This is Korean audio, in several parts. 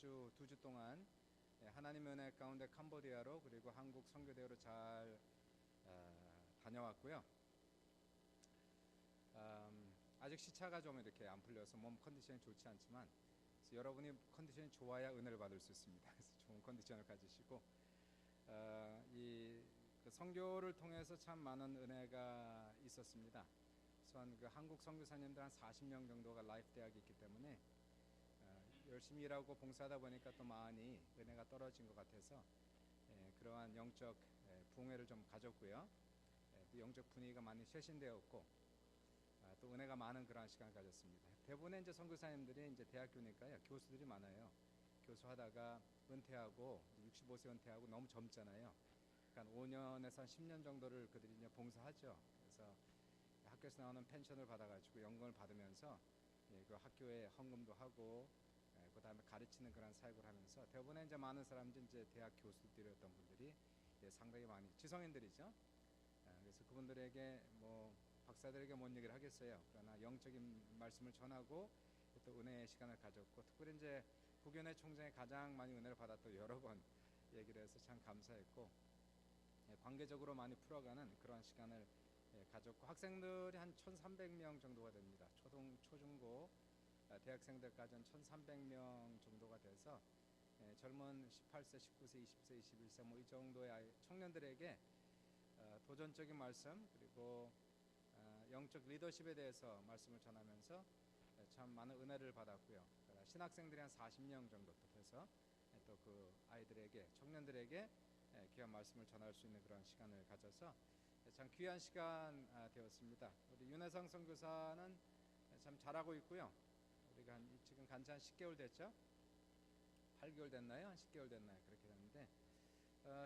지난주 2주 동안 하나님의 은혜 가운데 캄보디아로 그리고 한국 선교대회로 잘 다녀왔고요. 아직 시차가 좀 이렇게 안 풀려서 몸 컨디션이 좋지 않지만 여러분이 컨디션이 좋아야 은혜를 받을 수 있습니다. 그래서 좋은 컨디션을 가지시고 그 선교를 통해서 참 많은 은혜가 있었습니다. 우선 그 한국 선교사님들 한 40명 정도가 라이프 대학이 있기 때문에 열심히 일하고 봉사하다 보니까 또 많이 은혜가 떨어진 것 같아서 그러한 영적 부흥회를 좀 가졌고요. 또 영적 분위기가 많이 쇄신되었고 또 은혜가 많은 그런 시간을 가졌습니다. 대부분의 이제 선교사님들이 이제 대학교니까요, 교수들이 많아요. 교수하다가 은퇴하고 65세 은퇴하고 너무 젊잖아요. 그러니까 5년에서 한 10년 정도를 그들이 이제 봉사하죠. 그래서 학교에서 나오는 펜션을 받아가지고 연금을 받으면서 그 학교에 헌금도 하고 그 다음에 가르치는 그런 사역을 하면서 대부분의 이제 많은 사람들이 이제 대학 교수들이었던 분들이 상당히 많이 지성인들이죠. 그래서 그분들에게 뭐 박사들에게 뭔 얘기를 하겠어요. 그러나 영적인 말씀을 전하고 또 은혜의 시간을 가졌고 특별히 이제 국연회 총장이 가장 많이 은혜를 받았던 여러 번 얘기를 해서 참 감사했고 관계적으로 많이 풀어가는 그러한 시간을 가졌고 학생들이 한 1,300명 정도가 됩니다. 초중고 대학생들까지 한 1,300명 정도가 돼서 젊은 18세, 19세, 20세, 21세 뭐 이 정도의 청년들에게 도전적인 말씀 그리고 영적 리더십에 대해서 말씀을 전하면서 참 많은 은혜를 받았고요. 신학생들이 한 40명 정도 돼서 또 그 아이들에게 청년들에게 귀한 말씀을 전할 수 있는 그런 시간을 가져서 참 귀한 시간 되었습니다. 우리 윤혜성 선교사는 참 잘하고 있고요. 우리가 지금 간지 한 10개월 됐죠? 8개월 됐나요? 한 10개월 됐나요? 그렇게 됐는데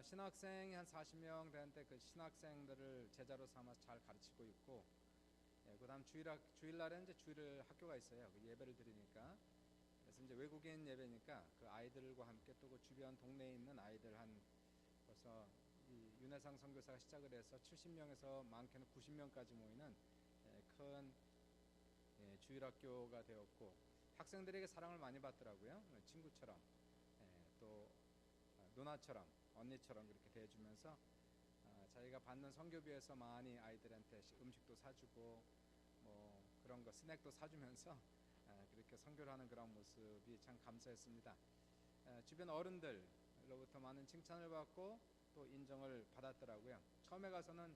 신학생이 한 40명 되는데 그 신학생들을 제자로 삼아서 잘 가르치고 있고 그다음 주일날에 이제 주일 학교가 있어요. 그 예배를 드리니까 그래서 이제 외국인 예배니까 그 아이들과 함께 또 그 주변 동네에 있는 아이들 한 벌써 이 윤혜상 선교사가 시작을 해서 70명에서 많게는 90명까지 모이는 큰 주일학교가 되었고 학생들에게 사랑을 많이 받더라고요. 친구처럼 또 누나처럼 언니처럼 그렇게 대해주면서 자기가 받는 선교비에서 많이 아이들한테 음식도 사주고 뭐 그런 거 스낵도 사주면서 그렇게 선교를 하는 그런 모습이 참 감사했습니다. 주변 어른들로부터 많은 칭찬을 받고 또 인정을 받았더라고요. 처음에 가서는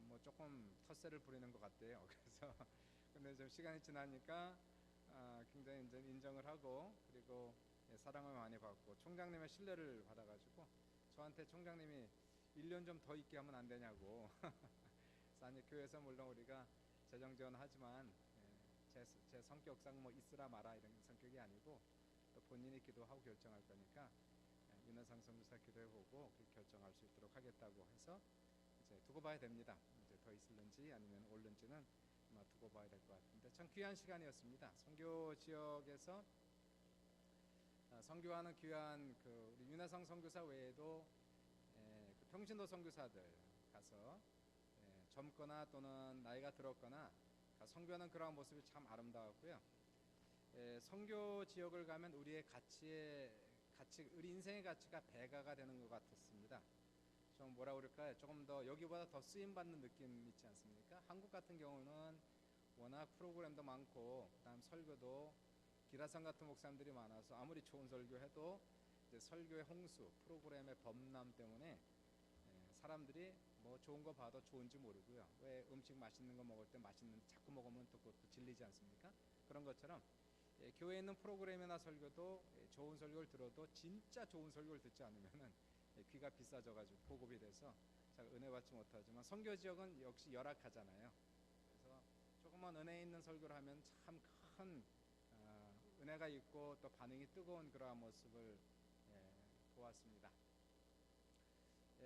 뭐 조금 텃세를 부리는 것 같대요. 그래서 근데 좀 시간이 지나니까 굉장히 이제 인정을 하고 그리고 사랑을 많이 받고 총장님의 신뢰를 받아가지고 저한테 총장님이 1년 좀 더 있게 하면 안 되냐고. 그래서 아니 교회에서 물론 우리가 재정 지원하지만 제 성격상 뭐 있으라 마라 이런 성격이 아니고 또 본인이 기도하고 결정할 거니까 윤혜상 선교사 기도해보고 결정할 수 있도록 하겠다고 해서 이제 두고 봐야 됩니다. 이제 더 있을는지 아니면 올는지는 아마 두고 봐야 될 것 같은데 참 귀한 시간이었습니다. 선교 지역에서 선교하는 귀한 그 우리 윤혜상 선교사 외에도 그 평신도 선교사들 가서 젊거나 또는 나이가 들었거나 선교하는 그런 모습이 참 아름다웠고요. 선교 지역을 가면 우리의 우리 인생의 가치가 배가가 되는 것 같았습니다. 좀 뭐라 그럴까요? 조금 더 여기보다 더 쓰임 받는 느낌 있지 않습니까? 한국 같은 경우는 워낙 프로그램도 많고 그다음 설교도 기라성 같은 목사님들이 많아서 아무리 좋은 설교해도 이제 설교의 홍수 프로그램의 범람 때문에 사람들이 뭐 좋은 거 봐도 좋은지 모르고요. 왜 음식 맛있는 거 먹을 때 맛있는데 자꾸 먹으면 또 그것도 질리지 않습니까? 그런 것처럼 교회에 있는 프로그램이나 설교도 좋은 설교를 들어도 진짜 좋은 설교를 듣지 않으면은 귀가 비싸져가지고 보급이 돼서 잘 은혜 받지 못하지만 선교 지역은 역시 열악하잖아요. 그래서 조금만 은혜 있는 설교를 하면 참 큰 은혜가 있고 또 반응이 뜨거운 그러한 모습을 보았습니다.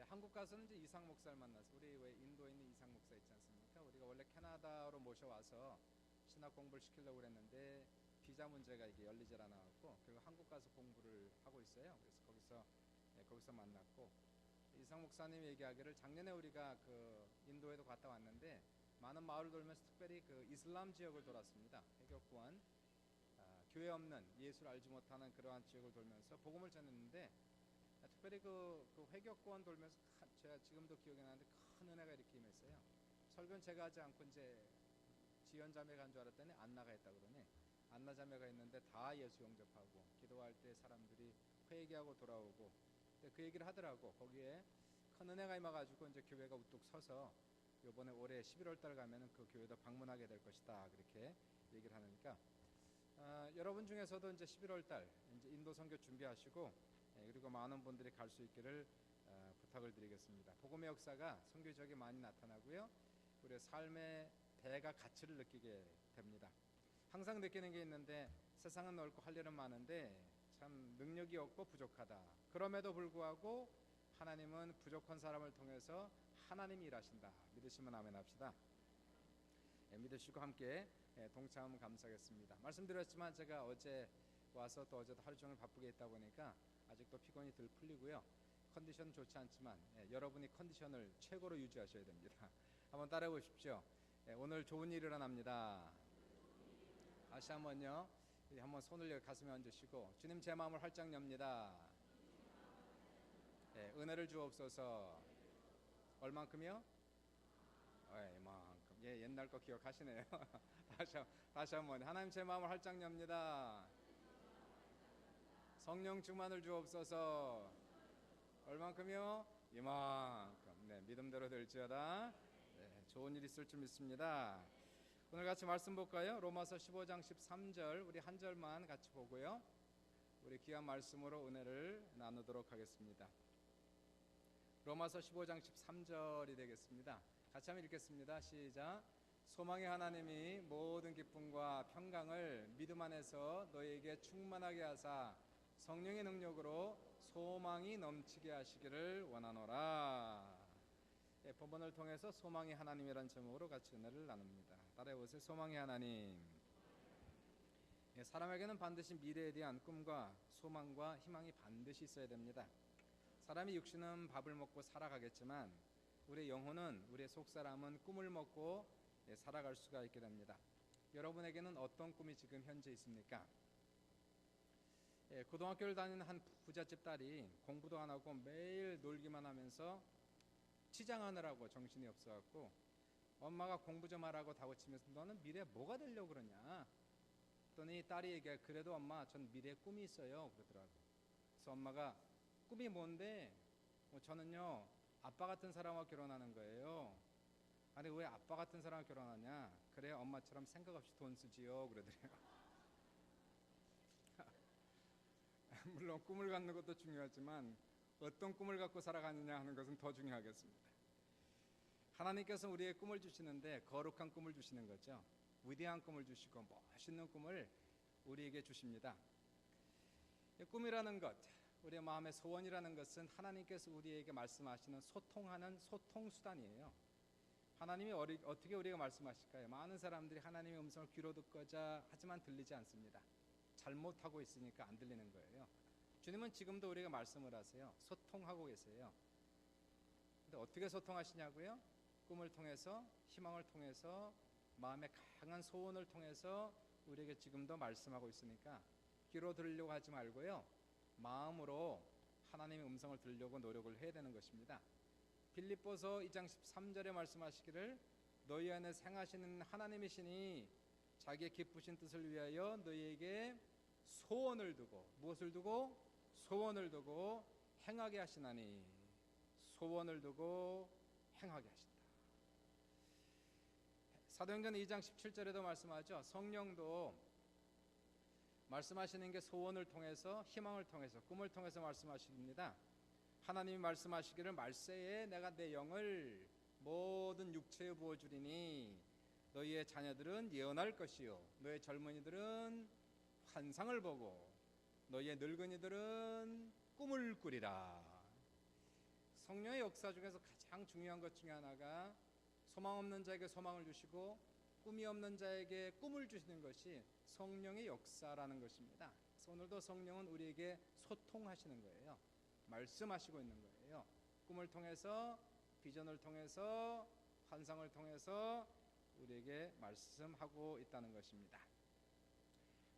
한국 가서는 이제 이상 목사를 만나서 우리 왜 인도에 있는 이상 목사 있지 않습니까? 우리가 원래 캐나다로 모셔와서 신학 공부를 시키려고 그랬는데 비자 문제가 이게 열리질 않아갖고 결국 한국 가서 공부를 하고 있어요. 그래서 거기서 만났고 이상 목사님이 얘기하기를 작년에 우리가 그 인도에도 갔다 왔는데 많은 마을을 돌면서 특별히 그 이슬람 지역을 돌았습니다. 해격구원 교회 없는 예수를 알지 못하는 그러한 지역을 돌면서 복음을 전했는데 특별히 그 회교권 돌면서 제가 지금도 기억이 나는데 큰 은혜가 이렇게 임했어요. 설교는 제가 하지 않고 이제 지연 자매가 한 줄 알았더니 안나가 했다 그러네. 안나 자매가 있는데 다 예수 영접하고 기도할 때 사람들이 회개하고 돌아오고 그 얘기를 하더라고. 거기에 큰 은혜가 임해가지고 이제 교회가 우뚝 서서 이번에 올해 11월 달 가면은 그 교회도 방문하게 될 것이다 그렇게 얘기를 하니까 여러분 중에서도 이제 11월 달 이제 인도 선교 준비하시고 그리고 많은 분들이 갈 수 있기를 부탁을 드리겠습니다. 복음의 역사가 선교지역에 많이 나타나고요. 우리의 삶의 대가 가치를 느끼게 됩니다. 항상 느끼는 게 있는데 세상은 넓고 할 일은 많은데 참 능력이 없고 부족하다. 그럼에도 불구하고 하나님은 부족한 사람을 통해서 하나님이 일하신다. 믿으시면 아멘 합시다. 믿으시고 함께 동참 감사하겠습니다. 말씀드렸지만 제가 어제 와서 또 어제도 하루 종일 바쁘게 있다 보니까 아직도 피곤이 덜 풀리고요. 컨디션 좋지 않지만 여러분이 컨디션을 최고로 유지하셔야 됩니다. 한번 따라해 보십시오. 오늘 좋은 일이 일어납니다. 다시 한번요. 한번 손을 가슴에 얹으시고 주님 제 마음을 활짝 엽니다. 은혜를 주옵소서. 얼만큼이요? 이만큼. 옛날 거 기억하시네요. 다시 한번. 하나님 제 마음을 활짝 엽니다. 성령 충만을 주옵소서. 얼만큼이요? 이만큼. 믿음대로 될지어다. 좋은 일 있을 줄 믿습니다. 오늘 같이 말씀 볼까요? 로마서 15장 13절 우리 한 절만 같이 보고요. 우리 귀한 말씀으로 은혜를 나누도록 하겠습니다. 로마서 15장 13절이 되겠습니다. 같이 한번 읽겠습니다. 시작. 소망의 하나님이 모든 기쁨과 평강을 믿음 안에서 너희에게 충만하게 하사 성령의 능력으로 소망이 넘치게 하시기를 원하노라. 본문을 통해서 소망의 하나님이라는 제목으로 같이 은혜를 나눕니다. 따라해보세요. 소망의 하나님. 사람에게는 반드시 미래에 대한 꿈과 소망과 희망이 반드시 있어야 됩니다. 사람이 육신은 밥을 먹고 살아가겠지만 우리의 영혼은, 우리의 속사람은 꿈을 먹고 살아갈 수가 있게 됩니다. 여러분에게는 어떤 꿈이 지금 현재 있습니까? 고등학교를 다니는 한 부잣집 딸이 공부도 안 하고 매일 놀기만 하면서 치장하느라고 정신이 없어갖고 엄마가 공부 좀 하라고 다그치면서 너는 미래에 뭐가 되려고 그러냐? 그랬더니 딸이 얘기해. 그래도 엄마 전 미래에 꿈이 있어요 그러더라고. 그래서 엄마가 꿈이 뭔데? 저는요 아빠 같은 사람과 결혼하는 거예요. 아니 왜 아빠 같은 사람과 결혼하냐? 그래 엄마처럼 생각 없이 돈 쓰지요 그러더래요. 물론 꿈을 갖는 것도 중요하지만 어떤 꿈을 갖고 살아가느냐 하는 것은 더 중요하겠습니다. 하나님께서 우리의 꿈을 주시는데 거룩한 꿈을 주시는 거죠. 위대한 꿈을 주시고 멋있는 꿈을 우리에게 주십니다. 꿈이라는 것, 우리의 마음의 소원이라는 것은 하나님께서 우리에게 말씀하시는 소통하는 소통수단이에요. 하나님이 어떻게 우리에게 말씀하실까요? 많은 사람들이 하나님의 음성을 귀로 듣고자 하지만 들리지 않습니다. 잘못하고 있으니까 안 들리는 거예요. 주님은 지금도 우리에게 말씀을 하세요. 소통하고 계세요. 근데 어떻게 소통하시냐고요? 꿈을 통해서, 희망을 통해서, 마음의 강한 소원을 통해서 우리에게 지금도 말씀하고 있으니까 귀로 들으려고 하지 말고요, 마음으로 하나님의 음성을 들으려고 노력을 해야 되는 것입니다. 빌립보서 2장 13절에 말씀하시기를 너희 안에 생하시는 하나님이시니 자기의 기쁘신 뜻을 위하여 너희에게 소원을 두고, 무엇을 두고? 소원을 두고 행하게 하시나니. 소원을 두고 행하게 하신다. 사도행전 2장 17절에도 말씀하죠. 성령도 말씀하시는 게 소원을 통해서, 희망을 통해서, 꿈을 통해서 말씀하십니다. 하나님이 말씀하시기를 말세에 내가 내 영을 모든 육체에 부어주리니 너희의 자녀들은 예언할 것이요 너희 젊은이들은 환상을 보고 너희의 늙은이들은 꿈을 꾸리라. 성령의 역사 중에서 가장 중요한 것 중에 하나가 소망 없는 자에게 소망을 주시고 꿈이 없는 자에게 꿈을 주시는 것이 성령의 역사라는 것입니다. 그래서 오늘도 성령은 우리에게 소통하시는 거예요. 말씀하시고 있는 거예요. 꿈을 통해서, 비전을 통해서, 환상을 통해서 우리에게 말씀하고 있다는 것입니다.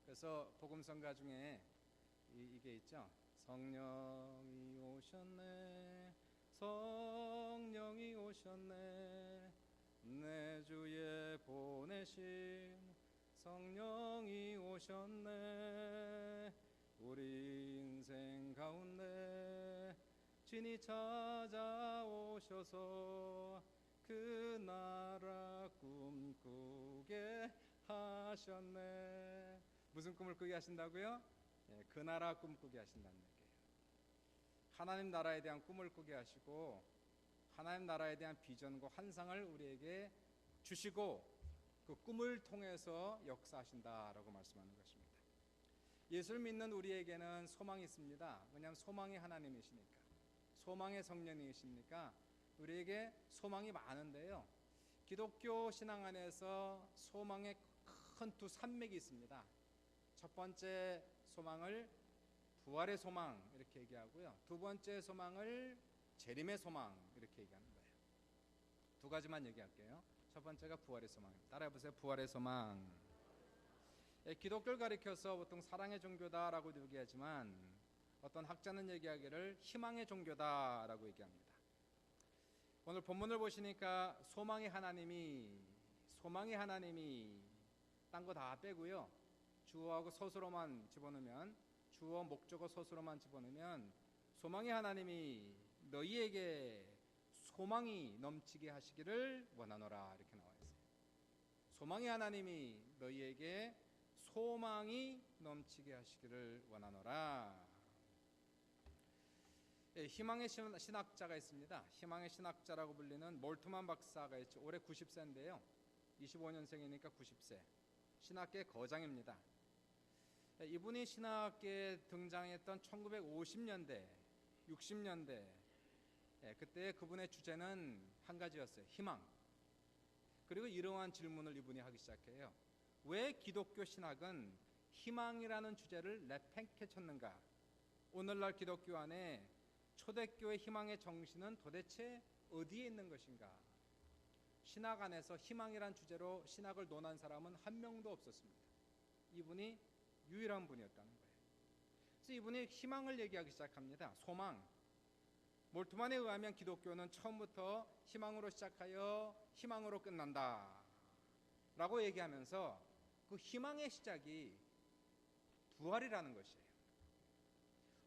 그래서 복음성가 중에 이게 있죠. 성령이 오셨네, 성령이 오셨네, 내 주에 보내신 성령이 오셨네, 우리 인생 가운데 진히 찾아오셔서 그 나라 꿈꾸게 하셨네. 무슨 꿈을 꾸게 하신다고요? 그 나라 꿈꾸게 하신다는 얘기예요. 하나님 나라에 대한 꿈을 꾸게 하시고 하나님 나라에 대한 비전과 환상을 우리에게 주시고 그 꿈을 통해서 역사하신다라고 말씀하는 것입니다. 예수를 믿는 우리에게는 소망이 있습니다. 왜냐하면 소망이 하나님이시니까, 소망의 성령이시니까 우리에게 소망이 많은데요, 기독교 신앙 안에서 소망의 큰 두 산맥이 있습니다. 첫 번째 소망을 부활의 소망 이렇게 얘기하고요, 두 번째 소망을 재림의 소망 이렇게 얘기하는 거예요. 두 가지만 얘기할게요. 첫 번째가 부활의 소망입니다. 따라해보세요. 부활의 소망. 기독교를 가리켜서 보통 사랑의 종교다라고 얘기하지만 어떤 학자는 얘기하기를 희망의 종교다라고 얘기합니다. 오늘 본문을 보시니까 소망의 하나님이 딴 거 다 빼고요, 주어하고 서술어만 집어넣으면, 주어 목적어 서술어만 집어넣으면 소망의 하나님이 너희에게 소망이 넘치게 하시기를 원하노라 이렇게 나와 있어요. 소망의 하나님이 너희에게 소망이 넘치게 하시기를 원하노라. 희망의 신학자가 있습니다. 희망의 신학자라고 불리는 몰트만 박사가 있죠. 올해 90세인데요 25년생이니까 90세, 신학계 거장입니다. 이분이 신학계에 등장했던 1950년대 60년대, 그때 그분의 주제는 한 가지였어요. 희망. 그리고 이러한 질문을 이분이 하기 시작해요. 왜 기독교 신학은 희망이라는 주제를 내팽개쳤는가? 오늘날 기독교 안에 초대교회 희망의 정신은 도대체 어디에 있는 것인가? 신학 안에서 희망이란 주제로 신학을 논한 사람은 한 명도 없었습니다. 이분이 유일한 분이었다는 거예요. 그래서 이분이 희망을 얘기하기 시작합니다. 소망. 몰트만에 의하면 기독교는 처음부터 희망으로 시작하여 희망으로 끝난다 라고 얘기하면서 그 희망의 시작이 부활이라는 것이에요.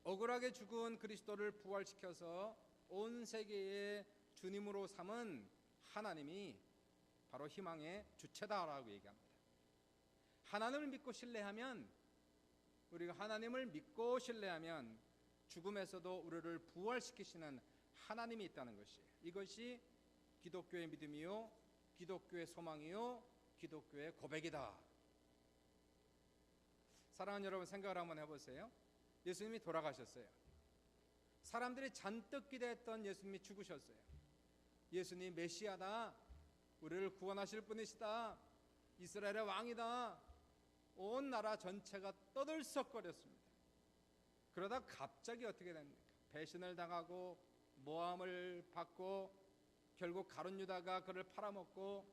억울하게 죽은 그리스도를 부활시켜서 온 세계의 주님으로 삼은 하나님이 바로 희망의 주체다라고 얘기합니다. 하나님을 믿고 신뢰하면, 우리가 하나님을 믿고 신뢰하면 죽음에서도 우리를 부활시키시는 하나님이 있다는 것이에요. 이것이 기독교의 믿음이요, 기독교의 소망이요, 기독교의 고백이다. 사랑하는 여러분, 생각을 한번 해보세요. 예수님이 돌아가셨어요. 사람들이 잔뜩 기대했던 예수님이 죽으셨어요. 예수님 메시아다, 우리를 구원하실 분이시다, 이스라엘의 왕이다. 온 나라 전체가 떠들썩거렸습니다. 그러다 갑자기 어떻게 됩니까? 배신을 당하고 모함을 받고 결국 가룟 유다가 그를 팔아먹고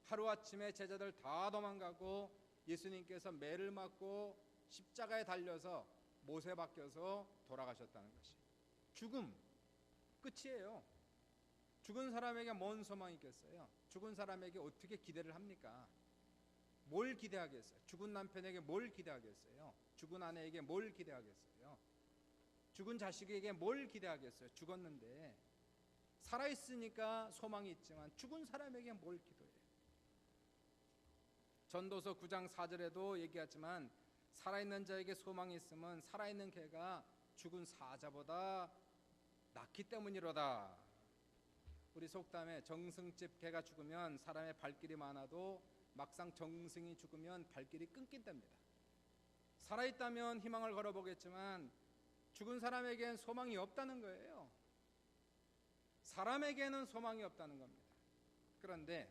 하루아침에 제자들 다 도망가고 예수님께서 매를 맞고 십자가에 달려서 못에 박혀서 돌아가셨다는 것이 죽음 끝이에요. 죽은 사람에게 뭔 소망이 있겠어요? 죽은 사람에게 어떻게 기대를 합니까? 뭘 기대하겠어요? 죽은 남편에게 뭘 기대하겠어요? 죽은 아내에게 뭘 기대하겠어요? 죽은 자식에게 뭘 기대하겠어요? 죽었는데. 살아있으니까 소망이 있지만 죽은 사람에게 뭘 기도해요? 전도서 9장 4절에도 얘기하지만 살아있는 자에게 소망이 있으면 살아있는 개가 죽은 사자보다 낫기 때문이로다. 우리 속담에 정승집 개가 죽으면 사람의 발길이 많아도 막상 정승이 죽으면 발길이 끊긴답니다. 살아있다면 희망을 걸어보겠지만 죽은 사람에겐 소망이 없다는 거예요. 사람에게는 소망이 없다는 겁니다. 그런데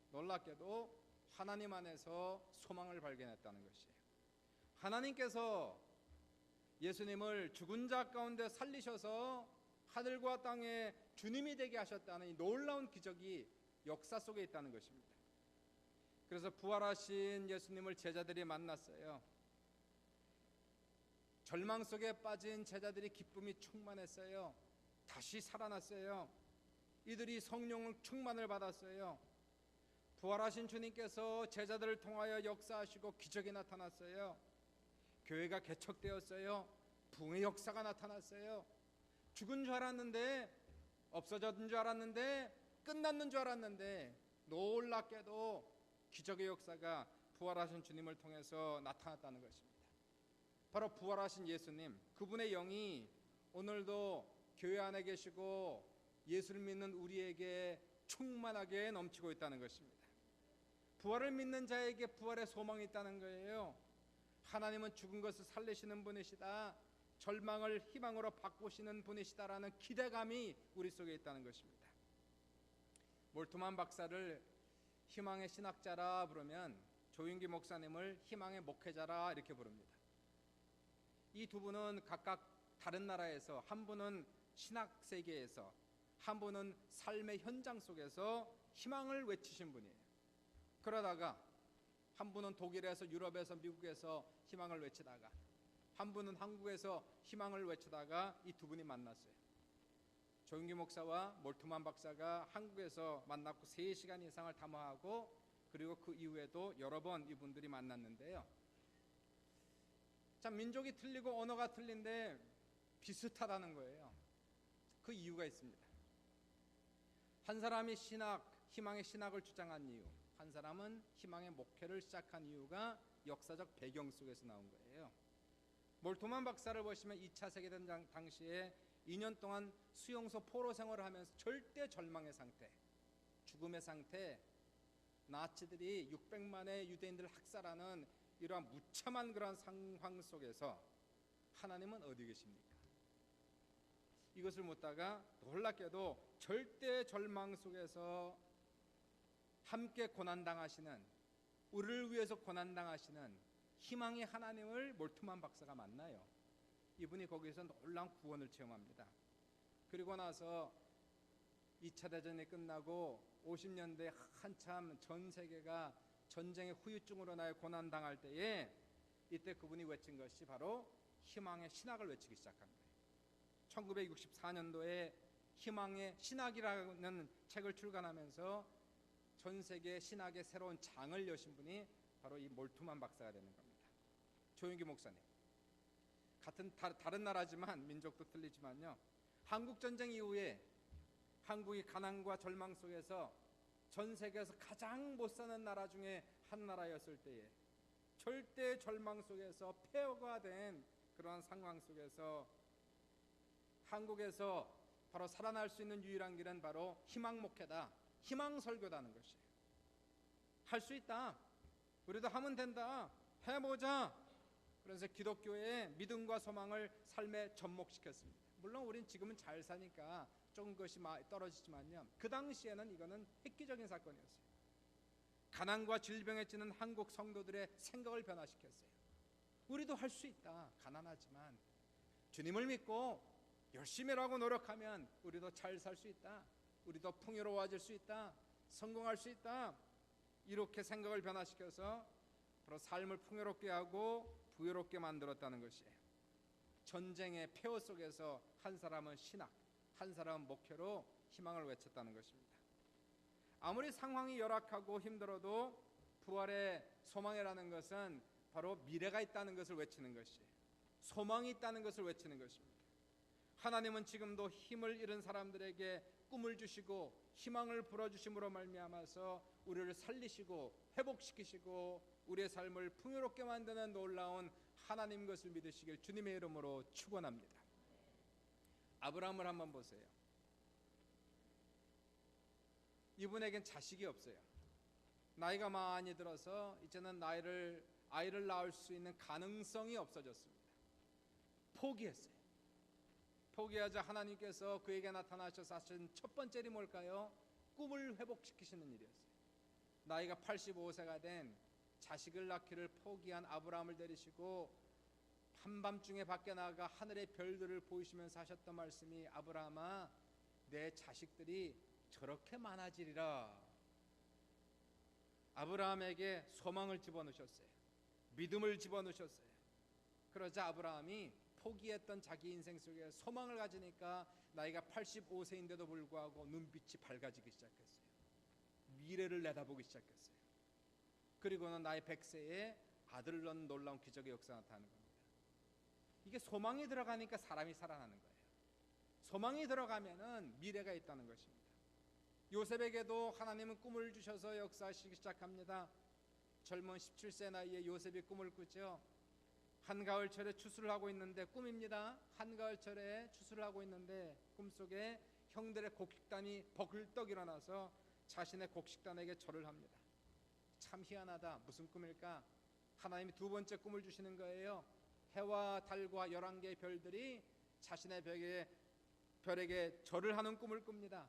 놀랍게도 하나님 안에서 소망을 발견했다는 것이에요. 하나님께서 예수님을 죽은 자 가운데 살리셔서 하늘과 땅의 주님이 되게 하셨다는 이 놀라운 기적이 역사 속에 있다는 것입니다. 그래서 부활하신 예수님을 제자들이 만났어요. 절망 속에 빠진 제자들이 기쁨이 충만했어요. 다시 살아났어요. 이들이 성령 충만을 받았어요. 부활하신 주님께서 제자들을 통하여 역사하시고 기적이 나타났어요. 교회가 개척되었어요. 부흥의 역사가 나타났어요. 죽은 줄 알았는데, 없어졌는 줄 알았는데, 끝났는 줄 알았는데 놀랍게도 기적의 역사가 부활하신 주님을 통해서 나타났다는 것입니다. 바로 부활하신 예수님, 그분의 영이 오늘도 교회 안에 계시고 예수를 믿는 우리에게 충만하게 넘치고 있다는 것입니다. 부활을 믿는 자에게 부활의 소망이 있다는 거예요. 하나님은 죽은 것을 살리시는 분이시다, 절망을 희망으로 바꾸시는 분이시다라는 기대감이 우리 속에 있다는 것입니다. 몰트만 박사를 희망의 신학자라 부르면 조윤기 목사님을 희망의 목회자라 이렇게 부릅니다. 이 두 분은 각각 다른 나라에서, 한 분은 신학 세계에서, 한 분은 삶의 현장 속에서 희망을 외치신 분이에요. 그러다가 한 분은 독일에서, 유럽에서, 미국에서 희망을 외치다가, 한 분은 한국에서 희망을 외치다가 이 두 분이 만났어요. 조윤기 목사와 몰트만 박사가 한국에서 만났고 3시간 이상을 담화하고, 그리고 그 이후에도 여러 번 이분들이 만났는데요. 참 민족이 틀리고 언어가 틀린데 비슷하다는 거예요. 그 이유가 있습니다. 한 사람이 희망의 신학을 주장한 이유, 한 사람은 희망의 목회를 시작한 이유가 역사적 배경 속에서 나온 거예요. 몰트만 박사를 보시면 2차 세계대전 당시에 2년 동안 수용소 포로 생활을 하면서 절대 절망의 상태, 죽음의 상태, 나치들이 600만의 유대인들을 학살하는 이러한 무참한 그런 상황 속에서 하나님은 어디 계십니까? 이것을 묻다가 놀랍게도 절대 절망 속에서 함께 고난당하시는, 우리를 위해서 고난당하시는 희망의 하나님을 몰트만 박사가 만나요. 이분이 거기서 놀라운 구원을 체험합니다. 그리고 나서 2차 대전이 끝나고 50년대 한참 전 세계가 전쟁의 후유증으로 나의 고난당할 때에, 이때 그분이 외친 것이 바로 희망의 신학을 외치기 시작한 거예요. 1964년도에 희망의 신학이라는 책을 출간하면서 전 세계 신학의 새로운 장을 여신 분이 바로 이 몰트만 박사가 되는 겁니다. 조윤기 목사님, 같은 다른 나라지만 민족도 틀리지만요, 한국전쟁 이후에 한국이 가난과 절망 속에서 전 세계에서 가장 못 사는 나라 중에 한 나라였을 때에 절대 절망 속에서 폐허가 된 그러한 상황 속에서 한국에서 바로 살아날 수 있는 유일한 길은 바로 희망 목회다, 희망 설교다는 것이에요. 할 수 있다, 우리도 하면 된다, 해보자. 그래서 기독교의 믿음과 소망을 삶에 접목시켰습니다. 물론 우린 지금은 잘 사니까 조금 것이 떨어지지만요, 그 당시에는 이거는 획기적인 사건이었어요. 가난과 질병에 찌는 한국 성도들의 생각을 변화시켰어요. 우리도 할 수 있다, 가난하지만 주님을 믿고 열심히 하고 노력하면 우리도 잘 살 수 있다, 우리도 풍요로워질 수 있다, 성공할 수 있다, 이렇게 생각을 변화시켜서 바로 삶을 풍요롭게 하고 부유롭게 만들었다는 것이에요. 전쟁의 폐허 속에서 한 사람은 신학, 한 사람은 목회로 희망을 외쳤다는 것입니다. 아무리 상황이 열악하고 힘들어도 부활의 소망이라는 것은 바로 미래가 있다는 것을 외치는 것이에요. 소망이 있다는 것을 외치는 것입니다. 하나님은 지금도 힘을 잃은 사람들에게 꿈을 주시고 희망을 불어주심으로 말미암아서 우리를 살리시고 회복시키시고 우리의 삶을 풍요롭게 만드는 놀라운 하나님 것을 믿으시길 주님의 이름으로 축원합니다. 아브라함을 한번 보세요. 이분에겐 자식이 없어요. 나이가 많이 들어서 이제는 아이를 낳을 수 있는 가능성이 없어졌습니다. 포기했어요. 포기하자 하나님께서 그에게 나타나셔서 하신 첫 번째 일이 뭘까요? 꿈을 회복시키시는 일이었어요. 나이가 85세가 된 자식을 낳기를 포기한 아브라함을 데리시고 한밤중에 밖에 나가 하늘의 별들을 보이시면서 하셨던 말씀이, 아브라함아, 내 자식들이 저렇게 많아지리라. 아브라함에게 소망을 집어넣으셨어요. 믿음을 집어넣으셨어요. 그러자 아브라함이 포기했던 자기 인생 속에 소망을 가지니까 나이가 85세인데도 불구하고 눈빛이 밝아지기 시작했어요. 미래를 내다보기 시작했어요. 그리고는 나이 100세에 아들을 낳는 놀라운 기적의 역사가 나타나는 겁니다. 이게 소망이 들어가니까 사람이 살아나는 거예요. 소망이 들어가면은 미래가 있다는 것입니다. 요셉에게도 하나님은 꿈을 주셔서 역사하시기 시작합니다. 젊은 17세 나이에 요셉이 꿈을 꾸죠. 한가을철에 추수를 하고 있는데, 꿈입니다. 한가을철에 추수를 하고 있는데 꿈속에 형들의 곡식단이 버글떡 일어나서 자신의 곡식단에게 절을 합니다. 참 희한하다. 무슨 꿈일까? 하나님이 두 번째 꿈을 주시는 거예요. 해와 달과 11개의 별들이 자신의 별에게 절을 하는 꿈을 꿉니다.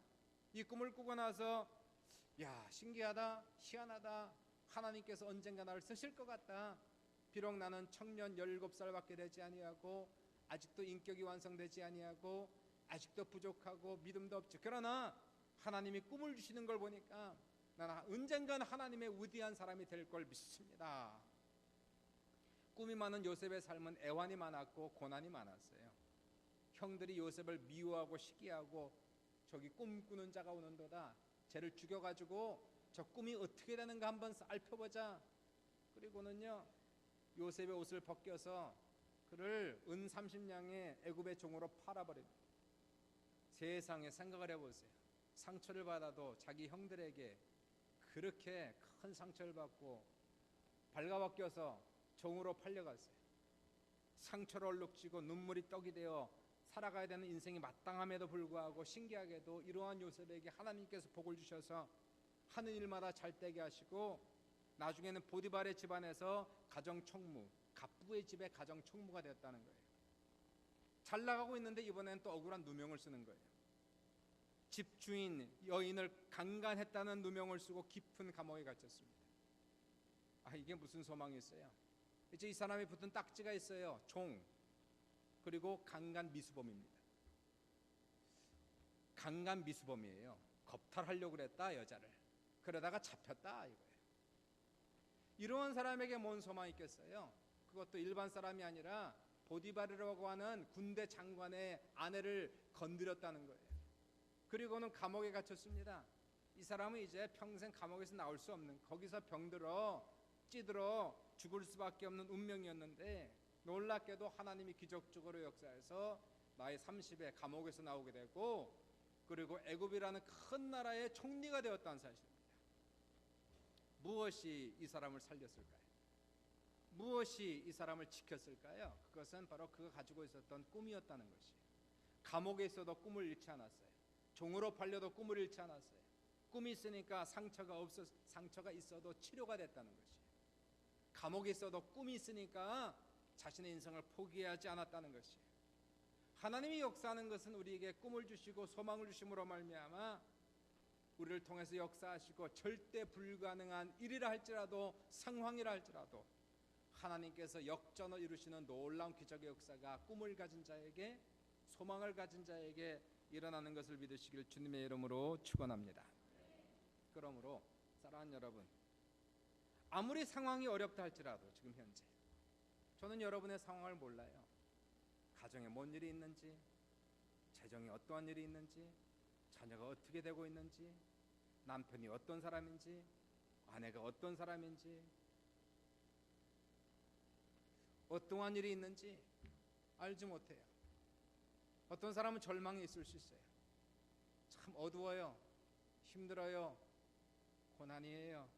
이 꿈을 꾸고 나서 야, 신기하다, 희한하다, 하나님께서 언젠가 나를 쓰실 것 같다. 비록 나는 청년 17살밖에 되지 아니하고 아직도 인격이 완성되지 아니하고 아직도 부족하고 믿음도 없지. 그러나 하나님이 꿈을 주시는 걸 보니까 나는 언젠간 하나님의 위대한 사람이 될 걸 믿습니다. 꿈이 많은 요셉의 삶은 애환이 많았고 고난이 많았어요. 형들이 요셉을 미워하고 시기하고 저기 꿈꾸는 자가 오는도다, 쟤를 죽여가지고 저 꿈이 어떻게 되는가 한번 살펴보자. 그리고는요, 요셉의 옷을 벗겨서 그를 은 30냥의 애굽의 종으로 팔아버립니다. 세상에, 생각을 해보세요. 상처를 받아도 자기 형들에게 그렇게 큰 상처를 받고 발가벗겨서 종으로 팔려갔어요. 상처를 얼룩지고 눈물이 떡이 되어 살아가야 되는 인생이 마땅함에도 불구하고 신기하게도 이러한 요셉에게 하나님께서 복을 주셔서 하는 일마다 잘 되게 하시고 나중에는 보디발의 집안에서 가정총무, 갑부의 집에 가정총무가 되었다는 거예요. 잘 나가고 있는데 이번엔 또 억울한 누명을 쓰는 거예요. 집주인 여인을 강간했다는 누명을 쓰고 깊은 감옥에 갇혔습니다. 이게 무슨 소망이 있어요? 이제 이 사람이 붙은 딱지가 있어요. 종, 그리고 강간 미수범입니다. 강간 미수범이에요. 겁탈하려고 그랬다, 여자를. 그러다가 잡혔다, 이거예요. 이러한 사람에게 뭔 소망이 있겠어요? 그것도 일반 사람이 아니라 보디바르라고 하는 군대 장관의 아내를 건드렸다는 거예요. 그리고는 감옥에 갇혔습니다. 이 사람은 이제 평생 감옥에서 나올 수 없는, 거기서 병들어 찌들어 죽을 수밖에 없는 운명이었는데 놀랍게도 하나님이 기적적으로 역사해서 나이 30에 감옥에서 나오게 되고, 그리고 애굽이라는 큰 나라의 총리가 되었다는 사실입니다. 무엇이 이 사람을 살렸을까요? 무엇이 이 사람을 지켰을까요? 그것은 바로 그가 가지고 있었던 꿈이었다는 것이에요. 감옥에 있어도 꿈을 잃지 않았어요. 종으로 팔려도 꿈을 잃지 않았어요. 꿈이 있으니까 상처가 있어도 치료가 됐다는 것이에요. 감옥에 있어도 꿈이 있으니까 자신의 인생을 포기하지 않았다는 것이에요. 하나님이 역사하는 것은 우리에게 꿈을 주시고 소망을 주심으로 말미암아 우리를 통해서 역사하시고 절대 불가능한 일이라 할지라도 상황이라 할지라도 하나님께서 역전을 이루시는 놀라운 기적의 역사가 꿈을 가진 자에게, 소망을 가진 자에게 일어나는 것을 믿으시길 주님의 이름으로 축원합니다. 그러므로 사랑하는 여러분, 아무리 상황이 어렵다 할지라도 지금 현재 저는 여러분의 상황을 몰라요. 가정에 뭔 일이 있는지, 재정에 어떠한 일이 있는지, 자녀가 어떻게 되고 있는지, 남편이 어떤 사람인지, 아내가 어떤 사람인지, 어떠한 일이 있는지 알지 못해요. 어떤 사람은 절망이 있을 수 있어요. 참 어두워요. 힘들어요. 고난이에요.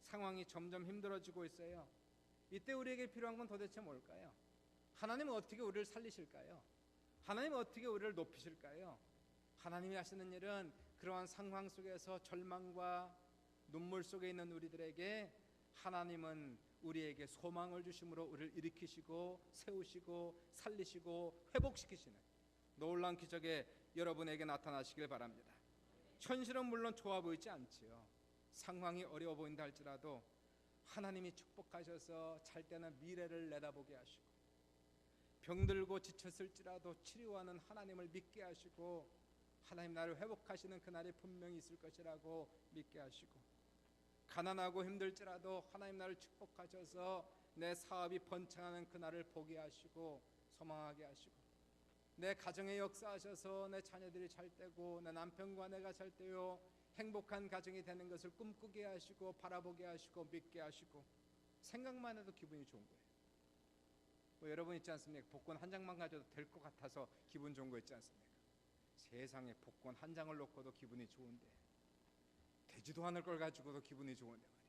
상황이 점점 힘들어지고 있어요. 이때 우리에게 필요한 건 도대체 뭘까요? 하나님은 어떻게 우리를 살리실까요? 하나님은 어떻게 우리를 높이실까요? 하나님이 하시는 일은 그러한 상황 속에서 절망과 눈물 속에 있는 우리들에게 하나님은 우리에게 소망을 주심으로 우리를 일으키시고 세우시고 살리시고 회복시키시는 놀라운 기적에 여러분에게 나타나시길 바랍니다. 현실은 물론 좋아 보이지 않지요. 상황이 어려워 보인다 할지라도 하나님이 축복하셔서 잘 때는 미래를 내다보게 하시고, 병들고 지쳤을지라도 치료하는 하나님을 믿게 하시고, 하나님 나를 회복하시는 그날이 분명히 있을 것이라고 믿게 하시고, 가난하고 힘들지라도 하나님 나를 축복하셔서 내 사업이 번창하는 그날을 보게 하시고 소망하게 하시고, 내 가정에 역사하셔서 내 자녀들이 잘 되고 내 남편과 내가 잘 되어 행복한 가정이 되는 것을 꿈꾸게 하시고 바라보게 하시고 믿게 하시고, 생각만 해도 기분이 좋은 거예요. 뭐 여러분 있지 않습니까? 복권 한 장만 가져도 될 것 같아서 기분 좋은 거 있지 않습니까? 세상에 복권 한 장을 놓고도 기분이 좋은데, 되지도 않을 걸 가지고도 기분이 좋은데 말이에요.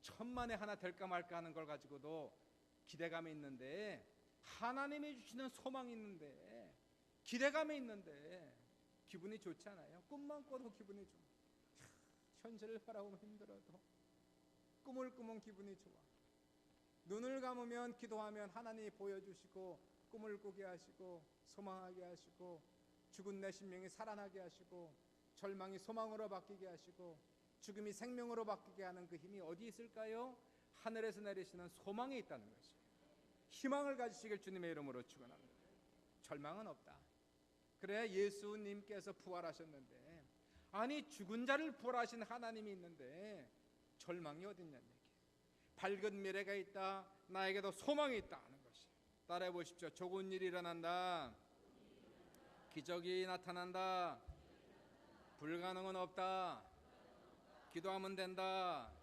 천만에 하나 될까 말까 하는 걸 가지고도 기대감이 있는데, 하나님이 주시는 소망이 있는데, 기대감이 있는데 기분이 좋지 않아요? 꿈만 꿔도 기분이 좋아. 현실을 바라보면 힘들어도 꿈을 꾸면 기분이 좋아. 눈을 감으면 기도하면 하나님이 보여주시고 꿈을 꾸게 하시고 소망하게 하시고, 죽은 내 심령이 살아나게 하시고 절망이 소망으로 바뀌게 하시고 죽음이 생명으로 바뀌게 하는 그 힘이 어디 있을까요? 하늘에서 내리시는 소망에 있다는 것이에요. 희망을 가지시길 주님의 이름으로 축원합니다. 절망은 없다. 그래, 예수님께서 부활하셨는데, 아니 죽은 자를 부활하신 하나님이 있는데 절망이 어딨냐는 얘기예요. 밝은 미래가 있다, 나에게도 소망이 있다 하는 것이. 따라해 보십시오. 좋은 일이 일어난다, 기적이 나타난다, 불가능은 없다, 기도하면 된다,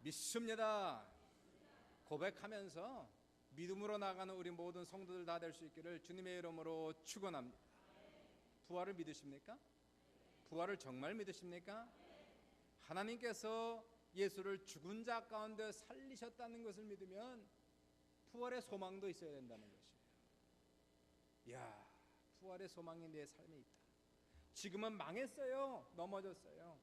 믿습니다. 고백하면서 믿음으로 나가는 우리 모든 성도들 다 될 수 있기를 주님의 이름으로 축원합니다. 부활을 믿으십니까? 부활을 정말 믿으십니까? 하나님께서 예수를 죽은 자 가운데 살리셨다는 것을 믿으면 부활의 소망도 있어야 된다는 것이에요. 이야, 부활의 소망이 내 삶에 있다. 지금은 망했어요. 넘어졌어요.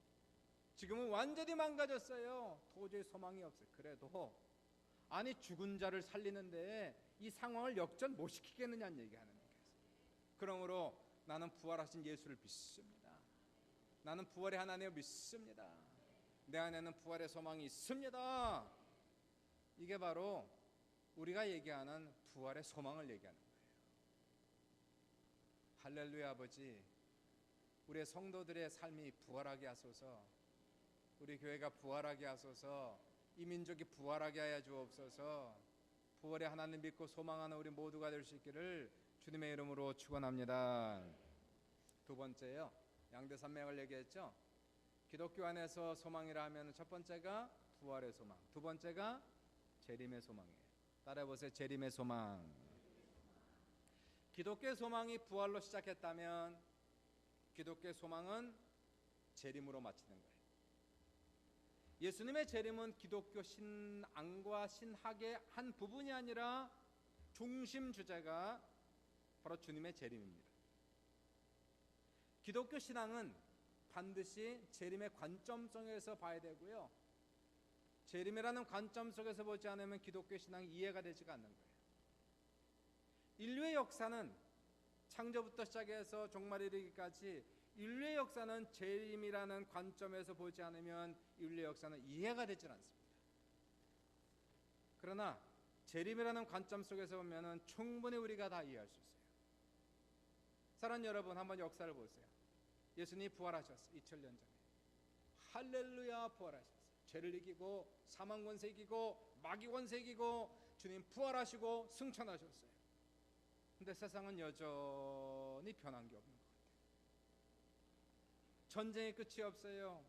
지금은 완전히 망가졌어요. 도저히 소망이 없어요. 그래도 아니 죽은 자를 살리는데 이 상황을 역전 못 시키겠느냐는 얘기하는 거예요. 그러므로 나는 부활하신 예수를 믿습니다. 나는 부활의 하나님을 믿습니다. 내 안에는 부활의 소망이 있습니다. 이게 바로 우리가 얘기하는 부활의 소망을 얘기하는 거예요. 할렐루야. 아버지, 우리의 성도들의 삶이 부활하게 하소서. 우리 교회가 부활하게 하소서. 이 민족이 부활하게 하여 주옵소서. 부활의 하나님 믿고 소망하는 우리 모두가 될 수 있기를 주님의 이름으로 축원합니다. 두 번째요, 양대산맥을 얘기했죠. 기독교 안에서 소망이라 하면 첫 번째가 부활의 소망, 두 번째가 재림의 소망이에요. 따라해보세요. 재림의 소망. 기독교의 소망이 부활로 시작했다면 기독교의 소망은 재림으로 마치는 거예요. 예수님의 재림은 기독교 신앙과 신학의 한 부분이 아니라 중심 주제가 바로 주님의 재림입니다. 기독교 신앙은 반드시 재림의 관점 속에서 봐야 되고요, 재림이라는 관점 속에서 보지 않으면 기독교 신앙이 이해가 되지가 않는 거예요. 인류의 역사는 창조부터 시작해서 종말에 이르기까지 인류의 역사는 재림이라는 관점에서 보지 않으면 인류의 역사는 이해가 되질 않습니다. 그러나 재림이라는 관점 속에서 보면 충분히 우리가 다 이해할 수 있어요. 사랑하는 여러분, 한번 역사를 보세요. 예수님이 부활하셨어요. 2000년 전에. 할렐루야, 부활하셨어요. 죄를 이기고 사망 권세 이기고 마귀 권세 이기고 주님 부활하시고 승천하셨어요. 근데 세상은 여전히 변한 게 없는 것 같아요. 전쟁의 끝이 없어요.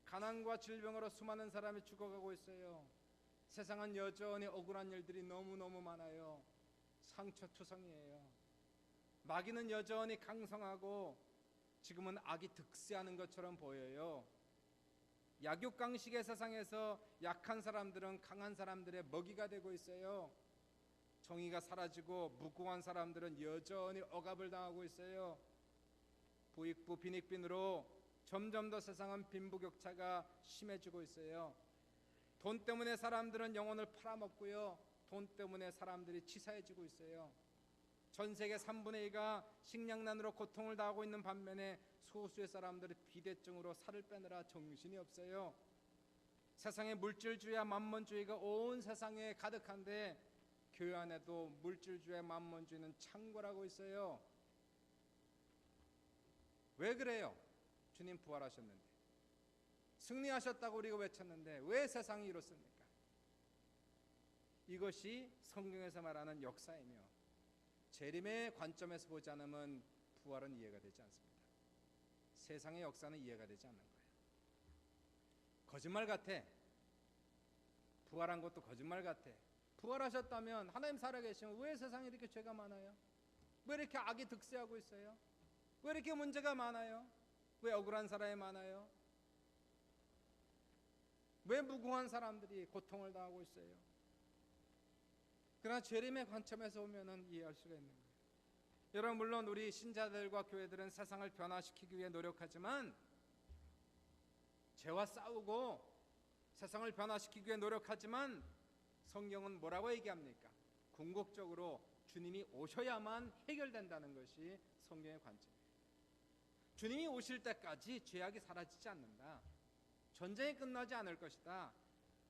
가난과 질병으로 수많은 사람이 죽어가고 있어요. 세상은 여전히 억울한 일들이 너무너무 많아요. 상처투성이에요. 마귀는 여전히 강성하고 지금은 악이 득세하는 것처럼 보여요. 약육강식의 세상에서 약한 사람들은 강한 사람들의 먹이가 되고 있어요. 정의가 사라지고 무고한 사람들은 여전히 억압을 당하고 있어요. 부익부 빈익빈으로 점점 더 세상은 빈부격차가 심해지고 있어요. 돈 때문에 사람들은 영혼을 팔아먹고요, 돈 때문에 사람들이 치사해지고 있어요. 전 세계 3분의 2가 식량난으로 고통을 당하고 있는 반면에 소수의 사람들이 비대증으로 살을 빼느라 정신이 없어요. 세상에 물질주의와 만몬주의가 온 세상에 가득한데 교회 안에도 물질주의와 만몬주의는 창궐하고 있어요. 왜 그래요? 주님 부활하셨는데, 승리하셨다고 우리가 외쳤는데 왜 세상이 이렇습니까? 이것이 성경에서 말하는 역사이며, 재림의 관점에서 보지 않으면 부활은 이해가 되지 않습니다. 세상의 역사는 이해가 되지 않는 거예요. 거짓말 같아. 부활한 것도 거짓말 같아. 부활하셨다면, 하나님 살아계시면 왜 세상에 이렇게 죄가 많아요? 왜 이렇게 악이 득세하고 있어요? 왜 이렇게 문제가 많아요? 왜 억울한 사람이 많아요? 왜 무고한 사람들이 고통을 당하고 있어요? 그러나 재림의 관점에서 보면 이해할 수가 있는 거예요. 여러분, 물론 우리 신자들과 교회들은 세상을 변화시키기 위해 노력하지만, 죄와 싸우고 세상을 변화시키기 위해 노력하지만, 성경은 뭐라고 얘기합니까? 궁극적으로 주님이 오셔야만 해결된다는 것이 성경의 관점이에요. 주님이 오실 때까지 죄악이 사라지지 않는다. 전쟁이 끝나지 않을 것이다.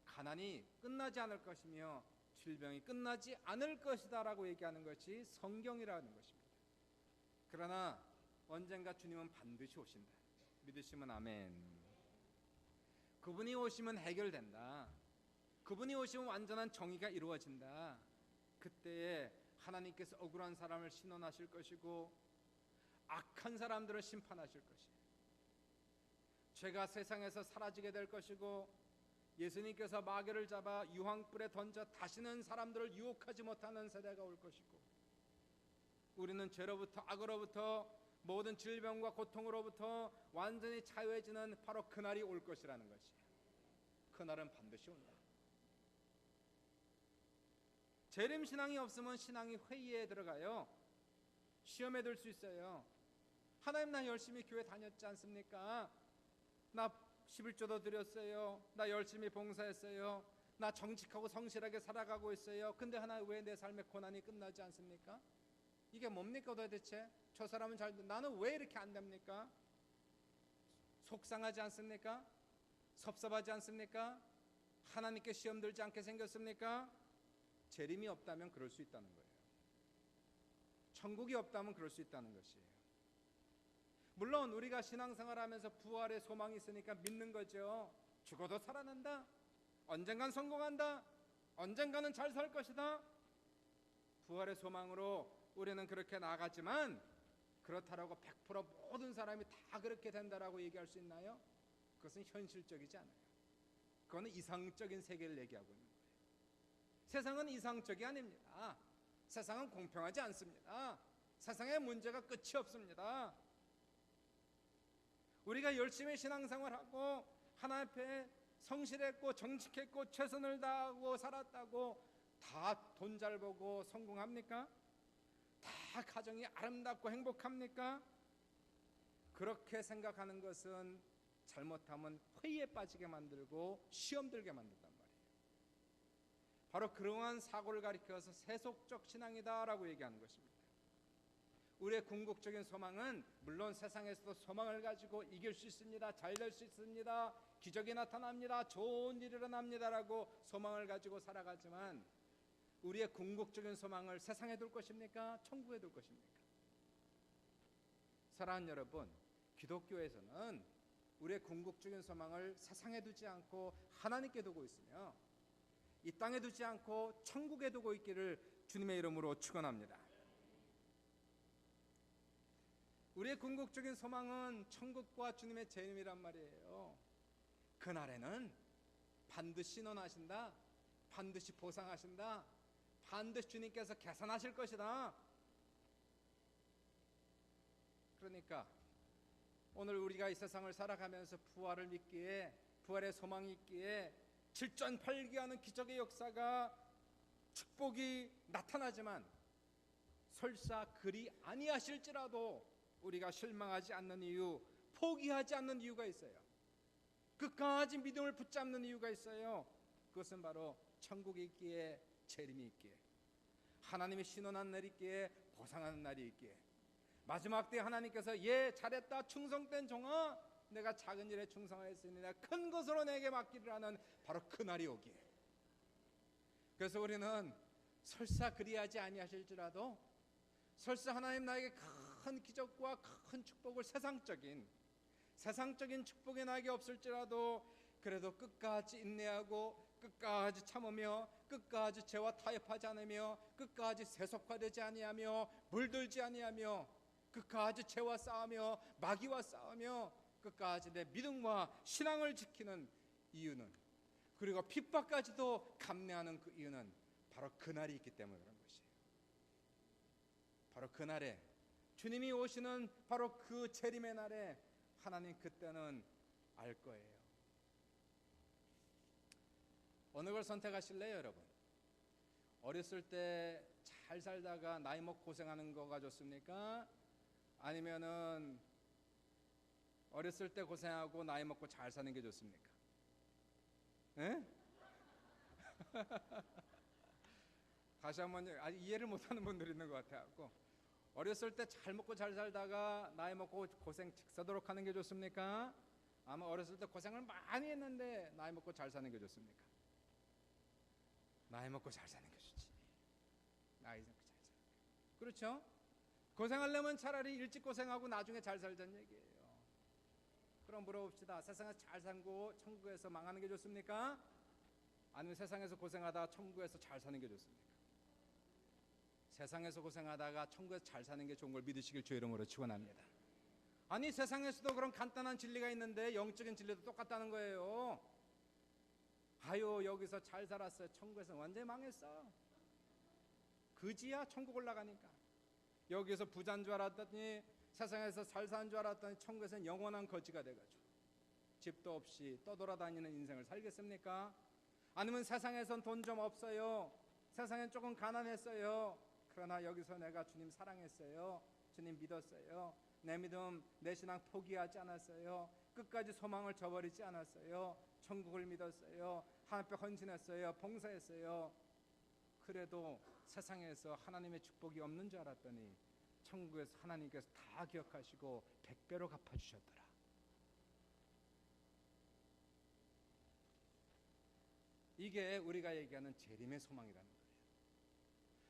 가난이 끝나지 않을 것이며 질병이 끝나지 않을 것이다 라고 얘기하는 것이 성경이라는 것입니다. 그러나 언젠가 주님은 반드시 오신다. 믿으시면 아멘. 그분이 오시면 해결된다. 그분이 오시면 완전한 정의가 이루어진다. 그때에 하나님께서 억울한 사람을 신원하실 것이고 악한 사람들을 심판하실 것이에요. 죄가 세상에서 사라지게 될 것이고, 예수님께서 마귀를 잡아 유황불에 던져 다시는 사람들을 유혹하지 못하는 세대가 올 것이고, 우리는 죄로부터, 악으로부터, 모든 질병과 고통으로부터 완전히 자유해지는 바로 그날이 올 것이라는 것이에요. 그날은 반드시 온다. 재림신앙이 없으면 신앙이 회의에 들어가요. 시험에 들 수 있어요. 하나님, 나 열심히 교회 다녔지 않습니까? 나 11조도 드렸어요. 나 열심히 봉사했어요. 나 정직하고 성실하게 살아가고 있어요. 근데 하나님, 왜 내 삶의 고난이 끝나지 않습니까? 이게 뭡니까 도대체? 저 사람은 잘, 나는 왜 이렇게 안 됩니까? 속상하지 않습니까? 섭섭하지 않습니까? 하나님께 시험 들지 않게 생겼습니까? 재림이 없다면 그럴 수 있다는 거예요. 천국이 없다면 그럴 수 있다는 것이에요. 물론 우리가 신앙생활하면서 부활의 소망이 있으니까 믿는 거죠. 죽어도 살아난다. 언젠간 성공한다. 언젠가는 잘 살 것이다. 부활의 소망으로 우리는 그렇게 나아가지만, 그렇다라고 100% 모든 사람이 다 그렇게 된다라고 얘기할 수 있나요? 그것은 현실적이지 않아요. 그거는 이상적인 세계를 얘기하고 있는 거예요. 세상은 이상적이 아닙니다. 세상은 공평하지 않습니다. 세상에 문제가 끝이 없습니다. 우리가 열심히 신앙생활하고 하나님 앞에 성실했고 정직했고 최선을 다하고 살았다고 다 돈 잘 벌고 성공합니까? 다 가정이 아름답고 행복합니까? 그렇게 생각하는 것은 잘못하면 회의에 빠지게 만들고 시험 들게 만든단 말이에요. 바로 그러한 사고를 가리켜서 세속적 신앙이다라고 얘기하는 것입니다. 우리의 궁극적인 소망은 물론 세상에서도 소망을 가지고 이길 수 있습니다. 잘 될 수 있습니다. 기적이 나타납니다. 좋은 일이 일어납니다라고 소망을 가지고 살아가지만, 우리의 궁극적인 소망을 세상에 둘 것입니까? 천국에 둘 것입니까? 사랑하는 여러분, 기독교에서는 우리의 궁극적인 소망을 세상에 두지 않고 하나님께 두고 있으며, 이 땅에 두지 않고 천국에 두고 있기를 주님의 이름으로 축원합니다. 우리의 궁극적인 소망은 천국과 주님의 재림이란 말이에요. 그날에는 반드시 신원하신다. 반드시 보상하신다. 반드시 주님께서 계산하실 것이다. 그러니까 오늘 우리가 이 세상을 살아가면서 부활을 믿기에, 부활의 소망이 있기에 질전팔기하는 기적의 역사가, 축복이 나타나지만 설사 그리 아니하실지라도 우리가 실망하지 않는 이유, 포기하지 않는 이유가 있어요. 끝까지 믿음을 붙잡는 이유가 있어요. 그것은 바로 천국이 있기에, 재림이 있기에, 하나님이 신원한 날이 있기에, 보상하는 날이 있기에, 마지막 때 하나님께서 예 잘했다 충성된 종아, 내가 작은 일에 충성하였으니 내가 큰 것으로 내게 맡기를 하는 바로 그 날이 오기에. 그래서 우리는 설사 그리하지 아니하실지라도, 설사 하나님 나에게 큰 기적과 큰 축복을, 세상적인 축복이 나에게 없을지라도 그래도 끝까지 인내하고 끝까지 참으며 끝까지 죄와 타협하지 않으며 끝까지 세속화되지 아니하며 물들지 아니하며 끝까지 죄와 싸우며 마귀와 싸우며 끝까지 내 믿음과 신앙을 지키는 이유는, 그리고 핍박까지도 감내하는 그 이유는 바로 그날이 있기 때문에 그런 것이에요. 바로 그날에 주님이 오시는 바로 그 재림의 날에 하나님 그때는 알 거예요. 어느 걸 선택하실래요, 여러분? 어렸을 때 잘 살다가 나이 먹고 고생하는 거가 좋습니까? 아니면은 어렸을 때 고생하고 나이 먹고 잘 사는 게 좋습니까? 에? 다시 한번, 아직 이해를 못하는 분들이 있는 것 같아요. 어렸을 때 잘 먹고 잘 살다가 나이 먹고 고생 직사도록 하는 게 좋습니까? 아마 어렸을 때 고생을 많이 했는데 나이 먹고 잘 사는 게 좋습니까? 나이 먹고 잘 사는 게 좋지. 나이 먹고 잘 사는 게. 그렇죠? 고생하려면 차라리 일찍 고생하고 나중에 잘 살자는 얘기예요. 그럼 물어봅시다. 세상에서 잘 살고 천국에서 망하는 게 좋습니까? 아니면 세상에서 고생하다가 천국에서 잘 사는 게 좋습니까? 세상에서 고생하다가 천국에서 잘 사는 게 좋은 걸 믿으시길 주의 이름으로 축원합니다. 아니, 세상에서도 그런 간단한 진리가 있는데 영적인 진리도 똑같다는 거예요. 아유, 여기서 잘 살았어요. 천국에서 완전히 망했어. 그지야, 천국 올라가니까. 여기서 부자인 줄 알았더니, 세상에서 잘 사는 줄 알았더니 천국에서는 영원한 거지가 돼가지고 집도 없이 떠돌아다니는 인생을 살겠습니까? 아니면 세상에선 돈 좀 없어요. 세상엔 조금 가난했어요. 그러나 여기서 내가 주님 사랑했어요. 주님 믿었어요. 내 믿음, 내 신앙 포기하지 않았어요. 끝까지 소망을 저버리지 않았어요. 천국을 믿었어요. 하나님 앞에 헌신했어요. 봉사했어요. 그래도 세상에서 하나님의 축복이 없는 줄 알았더니 천국에서 하나님께서 다 기억하시고 100배로 갚아주셨더라. 이게 우리가 얘기하는 재림의 소망이라는 거예요.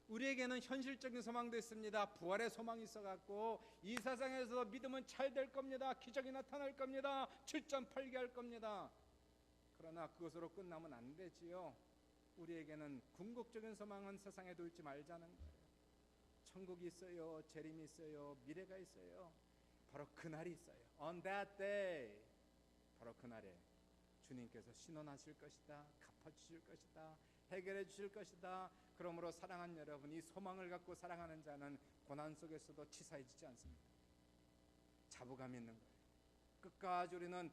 우리에게는 현실적인 소망도 있습니다. 부활의 소망이 있어갖고 이 세상에서 믿으면 잘 될 겁니다. 기적이 나타날 겁니다. 7.8개 할 겁니다. 그러나 그것으로 끝나면 안 되지요. 우리에게는 궁극적인 소망은 세상에 두지 말자는 거예요. 천국이 있어요. 재림이 있어요. 미래가 있어요. 바로 그날이 있어요. On that day, 바로 그날에 주님께서 신원하실 것이다. 갚아주실 것이다. 해결해 주실 것이다. 그러므로 사랑하는 여러분, 이 소망을 갖고 사랑하는 자는 고난 속에서도 치사해지지 않습니다. 자부감 있는 거예요. 끝까지 우리는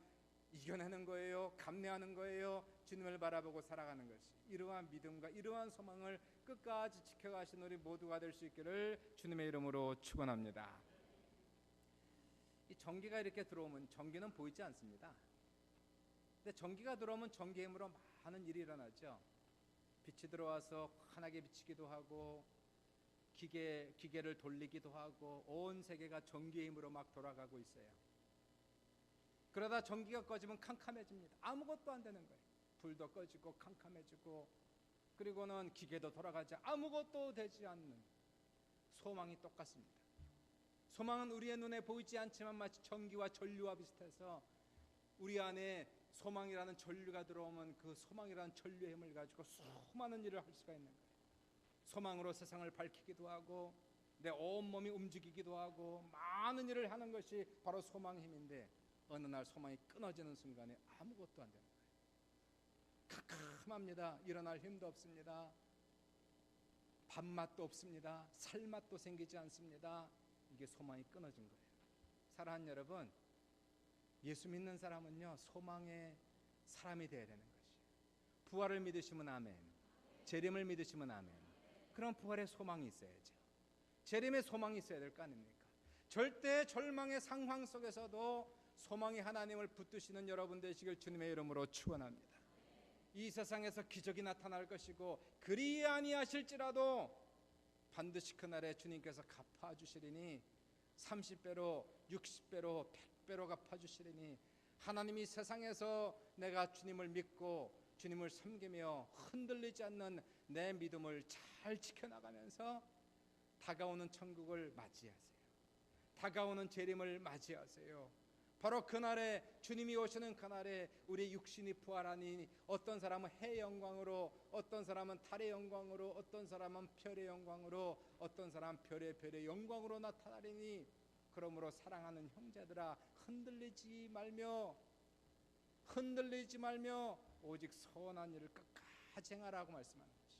이겨내는 거예요. 감내하는 거예요. 주님을 바라보고 살아가는 것이, 이러한 믿음과 이러한 소망을 끝까지 지켜가신 우리 모두가 될 수 있기를 주님의 이름으로 축원합니다. 이 전기가 이렇게 들어오면, 전기는 보이지 않습니다. 근데 전기가 들어오면 전기의 힘으로 많은 일이 일어나죠. 빛이 들어와서 환하게 비치기도 하고, 기계를 돌리기도 하고, 온 세계가 전기의 힘으로 막 돌아가고 있어요. 그러다 전기가 꺼지면 캄캄해집니다. 아무것도 안 되는 거예요. 불도 꺼지고 캄캄해지고, 그리고는 기계도 돌아가지 아무것도 되지 않는. 소망이 똑같습니다. 소망은 우리의 눈에 보이지 않지만 마치 전기와 전류와 비슷해서 우리 안에 소망이라는 전류가 들어오면 그 소망이라는 전류의 힘을 가지고 수많은 일을 할 수가 있는 거예요. 소망으로 세상을 밝히기도 하고 내 온몸이 움직이기도 하고 많은 일을 하는 것이 바로 소망의 힘인데, 어느 날 소망이 끊어지는 순간에 아무것도 안 되는 거예요. 캄캄합니다. 일어날 힘도 없습니다. 밥맛도 없습니다. 살맛도 생기지 않습니다. 이게 소망이 끊어진 거예요. 사랑하는 여러분, 예수 믿는 사람은요, 소망의 사람이 되어야 되는 것이에요. 부활을 믿으시면 아멘, 재림을 믿으시면 아멘. 그럼 부활의 소망이 있어야죠. 재림의 소망이 있어야 될 거 아닙니까? 절대 절망의 상황 속에서도 소망이 하나님을 붙드시는 여러분 되시길 주님의 이름으로 축원합니다. 이 세상에서 기적이 나타날 것이고, 그리 아니하실지라도 반드시 그날에 주님께서 갚아주시리니 30배로 60배로 100배로 갚아주시리니, 하나님이 세상에서 내가 주님을 믿고 주님을 섬기며 흔들리지 않는 내 믿음을 잘 지켜나가면서 다가오는 천국을 맞이하세요. 다가오는 재림을 맞이하세요. 바로 그날에 주님이 오시는 그날에 우리 육신이 부활하니 어떤 사람은 해의 영광으로, 어떤 사람은 달의 영광으로, 어떤 사람은 별의 영광으로, 어떤 사람은 별의 영광으로 나타나리니 그러므로 사랑하는 형제들아 흔들리지 말며 오직 선한 일을 끝까지 행하라고 말씀하는 것이.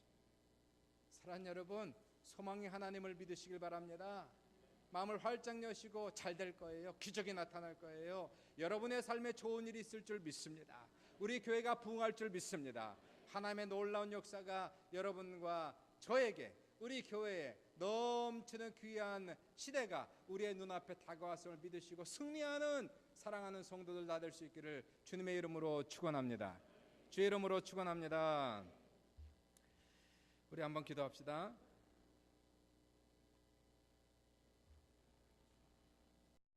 사랑하는 여러분, 소망의 하나님을 믿으시길 바랍니다. 마음을 활짝 여시고 잘 될 거예요. 기적이 나타날 거예요. 여러분의 삶에 좋은 일이 있을 줄 믿습니다. 우리 교회가 부흥할 줄 믿습니다. 하나님의 놀라운 역사가 여러분과 저에게, 우리 교회에 넘치는 귀한 시대가 우리의 눈앞에 다가왔음을 믿으시고 승리하는 사랑하는 성도들 다 될 수 있기를 주님의 이름으로 축원합니다. 주의 이름으로 축원합니다. 우리 한번 기도합시다.